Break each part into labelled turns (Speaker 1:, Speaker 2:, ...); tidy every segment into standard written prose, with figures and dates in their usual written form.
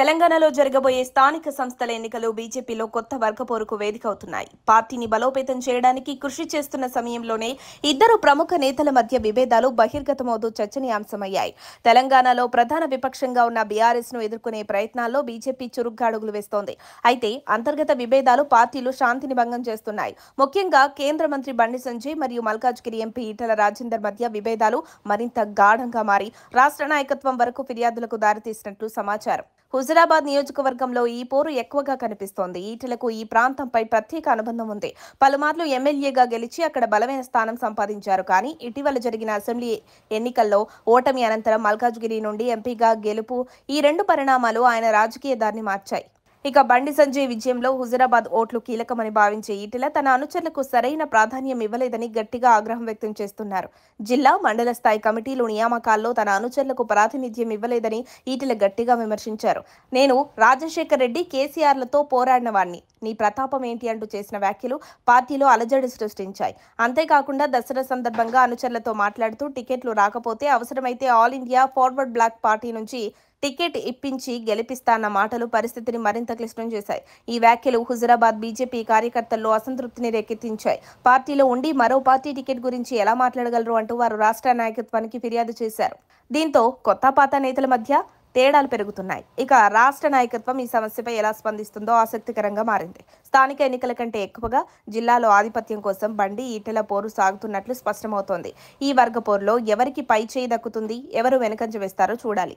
Speaker 1: తెలంగాణలో జరగబోయే స్థానిక సంస్థల ఎన్నికలు బీజేపీలో కొత్త వర్గపోరుకు వేదిక అవుతున్నాయి. పార్టీని బలోపేతం చేయడానికి కృషి చేస్తున్న సమయంలోనే ఇద్దరు ప్రముఖ నేతల మధ్య విభేదాలు బహిర్గతమవుతూ చర్చనీయాంశమయ్యాయి. తెలంగాణలో ప్రధాన విపక్షంగా ఉన్న బీఆర్ఎస్ ను ఎదుర్కొనే ప్రయత్నాల్లో బీజేపీ చురుగ్గా అడుగులు వేస్తోంది. అయితే అంతర్గత విభేదాలు పార్టీలో శాంతిని భంగం చేస్తున్నాయి. ముఖ్యంగా కేంద్ర మంత్రి బండి సంజయ్ మరియు మల్కాజ్గిరి ఎంపీ ఈటెల రాజేందర్ మధ్య విభేదాలు మరింత గాఢంగా మారి రాష్ట్ర నాయకత్వం వరకు ఫిర్యాదులకు దారితీసినట్లు సమాచారం. హుజురాబాద్ నియోజకవర్గంలో ఈ పోరు ఎక్కువగా కనిపిస్తోంది. ఈటెలకు ఈ ప్రాంతంపై ప్రత్యేక అనుబంధం ఉంది. పలుమార్లు ఎమ్మెల్యేగా గెలిచి అక్కడ బలమైన స్థానం సంపాదించారు. కానీ ఇటీవల జరిగిన అసెంబ్లీ ఎన్నికల్లో ఓటమి అనంతరం మల్కాజ్గిరి నుండి ఎంపీగా గెలుపు, ఈ రెండు పరిణామాలు ఆయన రాజకీయ దారిని మార్చాయి. ఇక బండి సంజయ్ విజయంలో హుజురాబాద్ ఓట్లు కీలకమని భావించే ఈటెల తన అనుచరులకు సరైన ప్రాధాన్యం ఇవ్వలేదని గట్టిగా ఆగ్రహం వ్యక్తం చేస్తున్నారు. జిల్లా, మండల స్థాయి కమిటీలు నియామకాల్లో తన అనుచరులకు ప్రాతినిధ్యం ఇవ్వలేదని ఈటెల గట్టిగా విమర్శించారు. నేను రాజశేఖర్ రెడ్డి, కేసీఆర్లతో పోరాడిన వాణ్ణి, నీ ప్రతాపం ఏంటి అంటూ చేసిన వ్యాఖ్యలు పార్టీలో అలజడి సృష్టించాయి. అంతేకాకుండా దసరా సందర్భంగా అనుచరులతో మాట్లాడుతూ టికెట్లు రాకపోతే అవసరమైతే All India Forward Bloc party నుంచి టికెట్ ఇప్పించి గెలిపిస్తాన్న మాటలు పరిస్థితిని మరింత క్లిష్టం చేశాయి. ఈ వ్యాఖ్యలు హుజురాబాద్ బీజేపీ కార్యకర్తల్లో అసంతృప్తిని రేకెత్తించాయి. పార్టీలో ఉండి మరో పార్టీ టికెట్ గురించి ఎలా మాట్లాడగలరు అంటూ వారు రాష్ట్ర నాయకత్వానికి ఫిర్యాదు చేశారు. దీంతో కొత్త పాత నేతల మధ్య తేడాలు పెరుగుతున్నాయి. ఇక రాష్ట్ర నాయకత్వం ఈ సమస్యపై ఎలా స్పందిస్తుందో ఆసక్తికరంగా మారింది. స్థానిక ఎన్నికల కంటే ఎక్కువగా జిల్లాలో ఆధిపత్యం కోసం బండి, ఈటెల పోరు సాగుతున్నట్లు స్పష్టమవుతోంది. ఈ వర్గ పోరులో ఎవరికి పై చేయి దక్కుతుంది, ఎవరు వెనుకంజ వేస్తారో చూడాలి.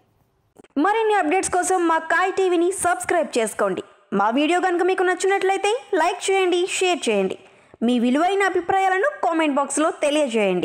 Speaker 2: మరిన్ని అప్డేట్స్ కోసం మా కాయ్ టీవీని సబ్స్క్రైబ్ చేసుకోండి. మా వీడియో కనుక మీకు నచ్చినట్లయితే లైక్ చేయండి, షేర్ చేయండి. మీ విలువైన అభిప్రాయాలను కామెంట్ బాక్స్లో తెలియజేయండి.